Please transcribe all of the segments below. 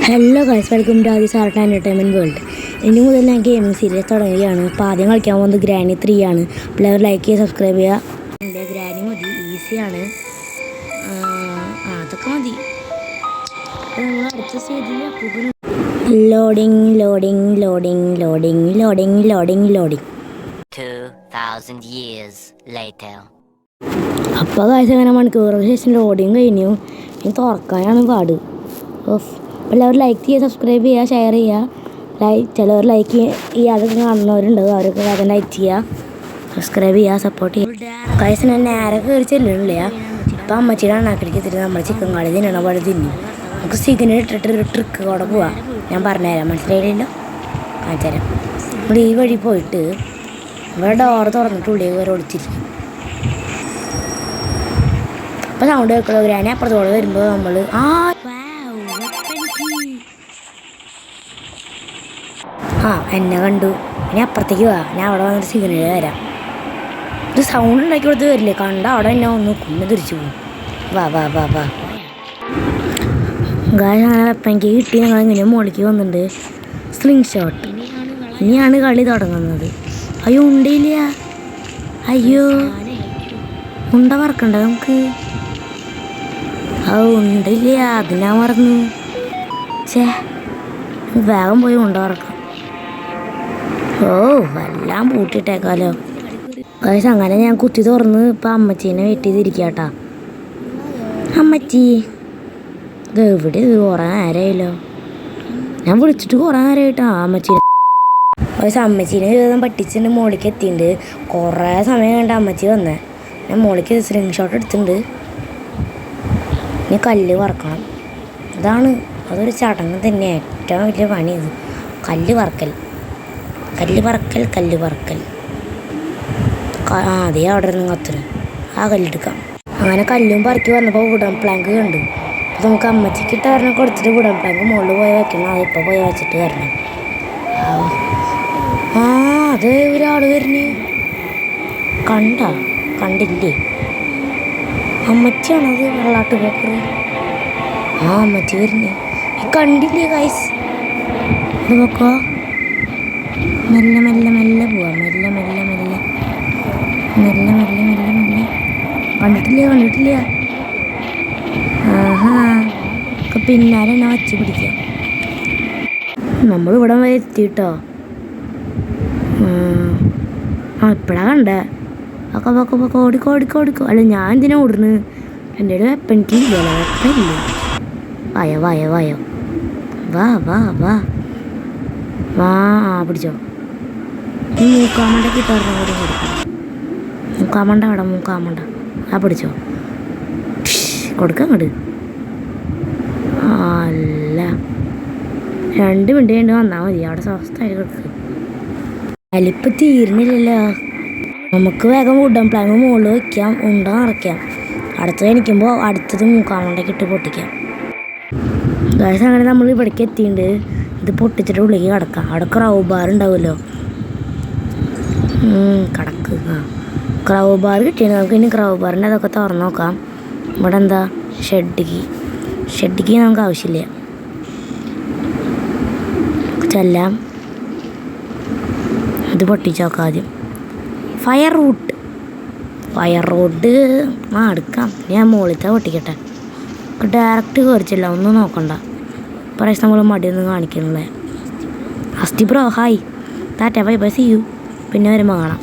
Hello guys, welcome to Adi's art entertainment world. ഇനി മുതൽ ഞാൻ ഗെയിമിംഗ് സീരീസ് തുടങ്ങുകയാണ്. അപ്പോൾ ആദ്യം കളിക്കാൻ പോകുന്നത് ഗ്രാനി 3 ആണ്. എല്ലാവരും ലൈക്ക് ചെയ്യുക, സബ്സ്ക്രൈബ് ചെയ്യുക. എൻ്റെ ഗ്രാനി മതി, ഈസിയാണ്. അതൊക്കെ മതി. അപ്പോൾ നമ്മൾ അടുത്ത സ്റ്റേജിൽ loading loading loading loading loading loading loading 2000 years later. അപ്പോൾ ഗൈസ് അങ്ങനെ മണിക്കൂറുകൾക്ക് ശേഷം ലോഡിങ് കഴിഞ്ഞു. ഇനി തുറക്കാനാണ് പാട്. എല്ലാവരും ലൈക്ക് ചെയ്യുക, സബ്സ്ക്രൈബ് ചെയ്യുക, ഷെയർ ചെയ്യുക. ചിലവർ ലൈക്ക് ചെയ്യാതെ കാണുന്നവരുണ്ട്, അവരൊക്കെ വേഗം ലൈക്ക് ചെയ്യുക, സബ്സ്ക്രൈബ് ചെയ്യുക, സപ്പോർട്ട് ചെയ്യുക. ഗൈസ് ഞാൻ നേരെ കയറി ചെല്ലുന്നില്ല. ഇപ്പം അമ്മച്ചിയുടെ അണ്ണാക്കിലേക്ക് എത്തിയിട്ട് നമ്മൾ ചിക്കൻ കറി തിന്നണ പോലെ തിന്നും. നമുക്ക് ചിക്കൻ ഇട്ടിട്ട് ഒരു ട്രിക്ക് കൂടെ പോവാം. ഞാൻ പറഞ്ഞുതരാം, മനസ്സിലായില്ലല്ലോ, കാണിച്ചുതരാം. നമ്മൾ ഈ വഴി പോയിട്ട് ഇവിടെ ഡോറ് തുറന്നിട്ട് ഉള്ളിൽ കയറി ഒളിച്ചിരിക്കും. അപ്പോൾ സൗണ്ട് കേൾക്കുള്ളൂ. ഗ്രാനി അപ്പുറത്തോടെ വരുമ്പോൾ നമ്മൾ എന്നെ കണ്ടു. ഇനി അപ്പുറത്തേക്ക് പോവാ. ഞാൻ അവിടെ വന്നിട്ട് സിഗ്നൽ തരാം. ഇത് സൗണ്ട് ഉണ്ടാക്കി കൊടുത്ത് വരില്ലേ, കണ്ട അവിടെ എന്നെ ഒന്ന് കുഞ്ഞ് തിരിച്ചു പോകും. വാ വാ വാ വാ ഗായ്. അങ്ങനെ വെപ്പനിക്ക് കിട്ടി. ഞങ്ങൾ ഇങ്ങനെ മുകളിലേക്ക് വന്നിട്ടുണ്ട്. Sling shot. ഇനിയാണ് കളി തുടങ്ങുന്നത്. അയ്യോ ഉണ്ടയില്ല. അയ്യോ ഉണ്ട വറക്കണ്ട നമുക്ക്. ഉണ്ടില്ല, അതിനാ മറന്നു. ചേ, വേഗം പോയി ഉണ്ട വറക്കാം. എല്ലാം പൂട്ടിയിട്ടേക്കാലോ ഗൈസ്. അങ്ങനെ ഞാൻ കുത്തി തുറന്ന് ഇപ്പം അമ്മച്ചീനെ വെയിറ്റ് ചെയ്തിരിക്കാട്ടാ. അമ്മച്ചി എവിടെ? കുറേ നേരമായല്ലോ. ഞാൻ വിളിച്ചിട്ട് കുറേ നേരമായിട്ടാ അമ്മച്ചീനെ. ഗൈസ് അമ്മച്ചീനെ ജീവിതം പറ്റിച്ചിട്ടുണ്ട്. മോളിക്ക് എത്തിയിട്ടുണ്ട്. കുറേ സമയം കണ്ട അമ്മച്ചി വന്നേ. ഞാൻ മോളിക്ക് സ്ലിംഗ് ഷോട്ട് എടുത്തിട്ടുണ്ട്. ഇനി കല്ല് വറക്കണം. അതൊരു ചടങ്ങ് തന്നെയാണ്. ഏറ്റവും വലിയ പണി ഇത്, കല്ല് വറക്കൽ. കല്ല് പറക്കൽ. അതേ അവിടെ നിന്ന് കത്തിന്. ആ കല്ലെടുക്കാം. അങ്ങനെ കല്ലും പറക്കി വന്നപ്പോൾ വുഡൻ പ്ലാങ്ക് കണ്ടു. അപ്പോൾ നമുക്ക് അമ്മച്ചിക്ക് ഇട്ട് കാരണം കൊടുത്തിട്ട് വുഡൻ പ്ലാങ്ക് മുകളിൽ പോയി വെക്കണം. അതിപ്പോൾ പോയി വെച്ചിട്ട് വരണം. അത് ഒരാൾ വരുന്നു. കണ്ടില്ലേ? അമ്മച്ചിയാണത്, വെള്ളാട്ട് പോക്കറ്. അമ്മച്ചി വരുന്നേ. കണ്ടില്ലേ ഗൈസ്? ഇത് നോക്കോ. മെല്ലെ മെല്ലെ മെല്ലെ പോവാം. മെല്ലെ മെല്ലെ മെല്ലെ മെല്ലെ മെല്ലെ മെല്ലെ മെല്ലെ. കണ്ടിട്ടില്ല. പിന്നാലെ എന്നെ വച്ച് പിടിക്കാം. നമ്മളിവിടെ വരെ എത്തിയിട്ടോ. ഇപ്പഴാ കണ്ടേ. ഒക്കെ ഓടിക്കോ. അല്ല ഞാൻ എന്തിനാ ഓടുന്നത്? എൻ്റെ ഒരു വെപ്പനിക്കില്ലല്ലോ. വെപ്പനില്ല. വായോ വാ പിടിച്ചോ. മൂക്കാമണ്ട കിട്ടാറുണ്ട്. കൂടി മൂക്കാമണ്ട അവിടെ. മൂക്കാമണ്ട പിടിച്ചോ. കൊടുക്കാം അങ്ങോട്ട്. അല്ല 2 മിനിറ്റ് കഴിഞ്ഞ് വന്നാൽ മതി. അവിടെ സ്വസ്ഥമായി കൊടുക്കുക. അലിപ്പം തീരുന്നില്ലല്ലോ. നമുക്ക് വേഗം വുഡൻ പ്ലാങ്ക് മുകളിൽ വയ്ക്കാം. ഉണ്ട നിറയ്ക്കാം. അടുത്തത് എനിക്കുമ്പോൾ അടുത്തത് മൂക്കാമണ്ടയ്ക്ക് ഇട്ട് പൊട്ടിക്കാം. ഗൈസ് അങ്ങനെ നമ്മൾ ഇവിടേക്ക് എത്തിയിട്ടുണ്ട്. ഇത് പൊട്ടിച്ചിട്ട് ഉള്ളിലേക്ക് കിടക്കാം. അവിടെ ക്രൗ ബാർ ഉണ്ടാവുമല്ലോ. കിടക്ക്. ക്രൗ ബാർ കിട്ടിയാണ് നമുക്ക്. ഇനി ക്രൗ ബാറിൻ്റെ അതൊക്കെ തുറന്ന് നോക്കാം. ഇവിടെ എന്താ? ഷെഡിക്ക് നമുക്ക് ആവശ്യമില്ല. ചെല്ലാം. ഇത് പൊട്ടിച്ച് നോക്കാം ആദ്യം. ഫയർ റോഡ് എടുക്കാം. ഞാൻ മുകളിലത്തെ പൊട്ടിക്കട്ടെ. ഡയറക്റ്റ് കയറിച്ചില്ല, ഒന്നും നോക്കണ്ട. പ്രാവശ്യം നമ്മൾ മടിയൊന്നും കാണിക്കുന്നില്ലേ. അസ്റ്റി bro, hi, tata, bye bye, see you. പിന്നെ വരുമ്പോൾ കാണാം.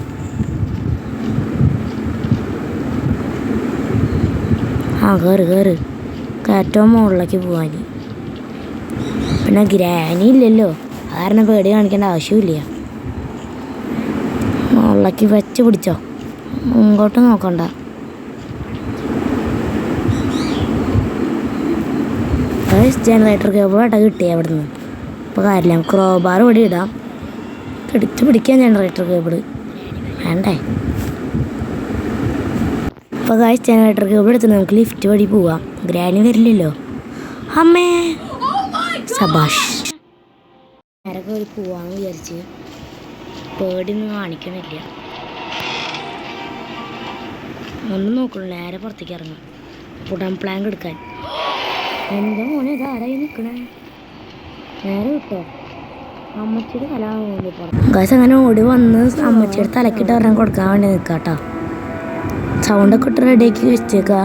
കയറ്. കയറ്റവും മുകളിലേക്ക് പോകാൻ. പിന്നെ ഗ്രാനി ഇല്ലല്ലോ, കാരണം പേടി കാണിക്കേണ്ട ആവശ്യമില്ല. മുകളിലേക്ക് വെച്ച് പിടിച്ചോ. മുമ്പോട്ട് നോക്കണ്ട. ജനറേറ്റർ കേബിൾ ആയിട്ട് കിട്ടിയ അവിടെ നിന്ന്. ഇപ്പോൾ കാര്യമില്ല. ക്രോബാർ ഇവിടെ ഇടാം. പിടിക്കാം ജനറേറ്റർ കേബിൾ. വേണ്ടേ? ഇപ്പോൾ ജനറേറ്റർ കേബിൾ എടുത്ത് നമുക്ക് ലിഫ്റ്റ് വഴി പോവാം. ഗ്രാനി വരില്ലല്ലോ. അമ്മേ സബാഷ്. നേരെ കയറി പോവാന്ന് വിചാരിച്ച് പേടിയൊന്നും കാണിക്കണില്ല. ഒന്നും നോക്കണില്ല. നേരെ പുറത്തേക്ക് ഇറങ്ങാം. വുഡൻ പ്ലാങ്ക് എടുക്കാൻ. എൻ്റെ മോനെ ഇതാരായി നിൽക്കണേ? നേരെ കിട്ടോ അമ്മച്ചിയുടെ തല ഗൈസ് അങ്ങനെ ഓടി വന്ന് അമ്മച്ചിയുടെ തലക്കിട്ട് ഒരെണ്ണം കൊടുക്കാൻ വേണ്ടി നിൽക്കാട്ടോ. സൗണ്ടൊക്കെ ഇട്ട് റെഡിയാക്കി വെച്ചേക്കാ.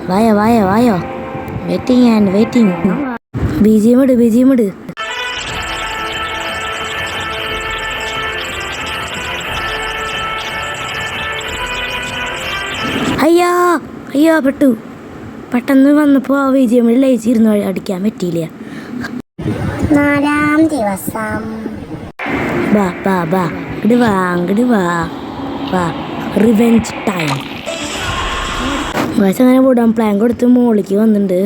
വായോ വായോ വായോ, വെയിറ്റിംഗ് ആൻഡ് വെയിറ്റിംഗ്. ബിജിഎം ഇട്, ബിജിഎം ഇട്. അയ്യോ അയ്യോ പെട്ടു. പെട്ടെന്ന് വന്നപ്പോൾ ആ ബിജിഎമ്മിൽ ലയിച്ചിരുന്നു, അടിക്കാൻ പറ്റിയില്ല. 4-ാം ദിവസം. ബാ ബാ ബാ ഇങ്ങട് വാ, അങ്ങട് വാ വാ, റിവെഞ്ച് ടൈം. വയസ്സ് അങ്ങനെ പോടാൻ പ്ലാൻ കൊടുത്ത് മോളിക്ക് വന്നിട്ടുണ്ട്.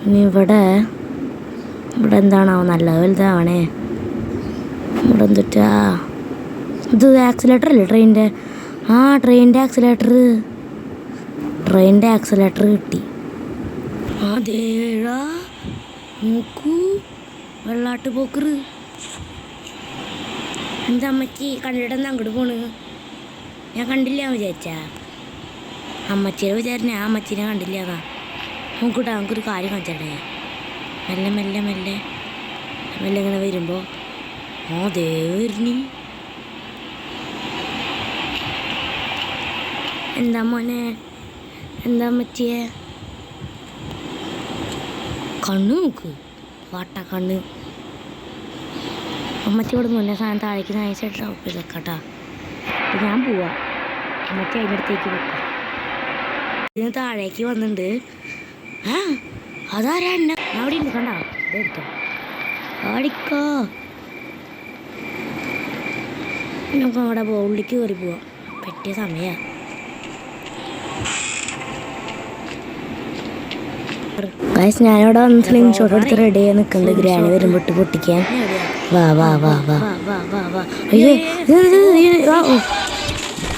ഇനി ഇവിടെ എന്താണാവോ, നല്ല വലുതാവണേ. ഇവിടെ എന്തുട്ടാ ഇത്, ആക്സിലേറ്റർ അല്ലേ ട്രെയിനിൻ്റെ? ആ ട്രെയിനിൻ്റെ ആക്സിലേറ്റർ കിട്ടി. അതേഴാ നോക്കൂ, വെള്ളാട്ട് പോക്കറ്. എന്താ അമ്മച്ചി കണ്ടിട്ടെന്ന് അങ്ങോട്ട് പോണ്? ഞാൻ കണ്ടില്ല വിചാരിച്ചാ. അമ്മച്ചിയുടെ വിചാരിച്ച ഞാൻ അമ്മച്ചീനെ കണ്ടില്ല. അതാ നോക്കൂട്ടാ, നമുക്കൊരു കാര്യം കാണിച്ചേ. മെല്ലെ മെല്ലെ മെല്ലെ മെല്ലെ ഇങ്ങനെ വരുമ്പോൾ ദേ വരുന്നു. എന്താ മോനെ, എന്താ അമ്മച്ചിയെ? കണ്ണ് നോക്ക്, വാട്ട കണ്ണ്. അമ്മച്ചി ഇവിടെ മുന്നേ സാധനം താഴേക്ക് നൈസായിട്ട് ഡ്രോപ്പ് ചെയ്ത് വെക്കാട്ടാ. ഞാൻ പോവാ, അമ്മച്ചി അതിൻ്റെ അടുത്തേക്ക് വെക്കാം. ഇതിന് താഴേക്ക് വന്നിട്ടുണ്ട്. അതാരാ എന്നെ അവിടെ ഉണ്ട്, കണ്ടോ? ഇതെടുത്തോ, ആടിക്കോ. നമുക്ക് അവിടെ ഉള്ളിലേക്ക് കയറി പോവാം, പറ്റിയ സമയമാണ്. ഗൈസ് ഞാനിവിടെ വന്ന് സ്ക്രീൻഷോട്ട് എടുത്ത് റെഡി ആയി നിൽക്കുന്നുണ്ട്, ഗ്രാനി വരുമ്പോട്ട് പൊട്ടിക്കാൻ. വാ വാ വാ വാ വാ. അയ്യോ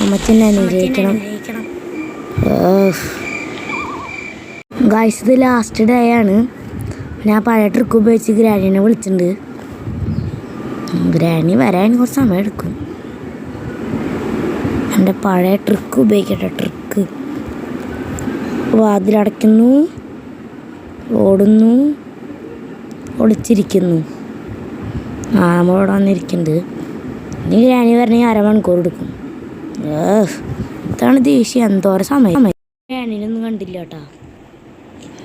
അമ്മച്ചെന്നെ അനുഗ്രഹിക്കണം. ഗൈസ് ഇത് ലാസ്റ്റ് ഡേ ആണ്. ഞാൻ പഴയ ട്രിക്ക് ഉപയോഗിച്ച് ഗ്രാനിനെ വിളിച്ചിട്ടുണ്ട്. ഗ്രാനി വരാൻ കുറച്ച് സമയം എടുക്കും. എൻ്റെ പഴയ ട്രിക്ക് ഉപയോഗിക്കട്ടെ. ട്രിക്ക് വാതിലടയ്ക്കുന്നു, ഓടുന്നു, ഒളിച്ചിരിക്കുന്നു. നമ്മളിവിടെ വന്നിരിക്കുന്നുണ്ട്. ഇനി ഗ്രാനി വരണമെങ്കിൽ അരമണിക്കൂർ എടുക്കും. ഇതാണ് ദേഷ്യം, എന്തോരം സമയം. ഗ്രാനിനൊന്നും കണ്ടില്ല കേട്ടോ.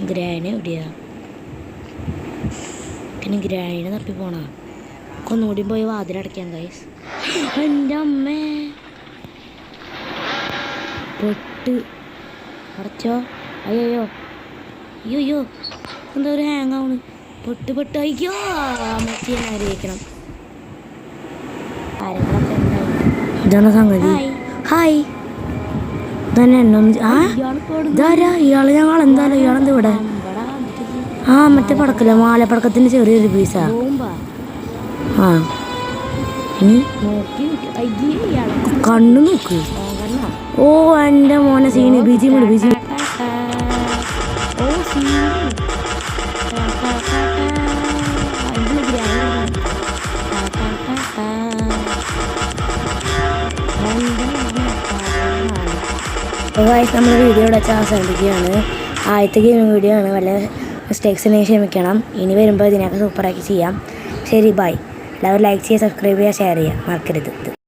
ഗ്രാനി എവിടെയാ? പിന്നെ ഗ്രാനിനെ തപ്പി പോണ. ഒന്നുകൂടി പോയി വാതിലടയ്ക്കാൻ ഗൈസ്. എൻ്റെ അമ്മേ പൊട്ട് അടച്ചോ. അയ്യോ അയ്യോ എന്താ ഒരു ഹാങ് ആവണ്. പൊട്ട് അയ്യോ അമ്മച്ചി ആഗ്രഹിക്കണം. കാര്യങ്ങളൊക്കെ ഉണ്ടാവും. ഇതാണ് സംഗതി. ഹായ് ഇതന്നെ എന്നൊന്ന്. ഇതാരാ ഇയാള്? ഞങ്ങൾ എന്തായാലും ഇയാളെന്താ ഇവിടെ? മറ്റേ പടക്കല്ല, മാലപ്പടക്കത്തിൻ്റെ ചെറിയൊരു പീസാ. ഇനി കണ്ണു നോക്ക്. എൻ്റെ മോനെ സീന്. ബിജി വിട്, ബിജി. നമ്മൾ വീഡിയോ ഇവിടെ വെച്ച് അവസാനിപ്പിക്കുകയാണ്. ആദ്യത്തെ ഗെയിമിംഗ് വീഡിയോ ആണ്. വല്ല മിസ്റ്റേക്സിനെ ക്ഷമിക്കണം. ഇനി വരുമ്പോൾ ഇതിനൊക്കെ സൂപ്പറാക്കി ചെയ്യാം. ശരി, ബൈ. എല്ലാവരും ലൈക്ക് ചെയ്യുക, സബ്സ്ക്രൈബ് ചെയ്യുക, ഷെയർ ചെയ്യുക മറക്കരുത്.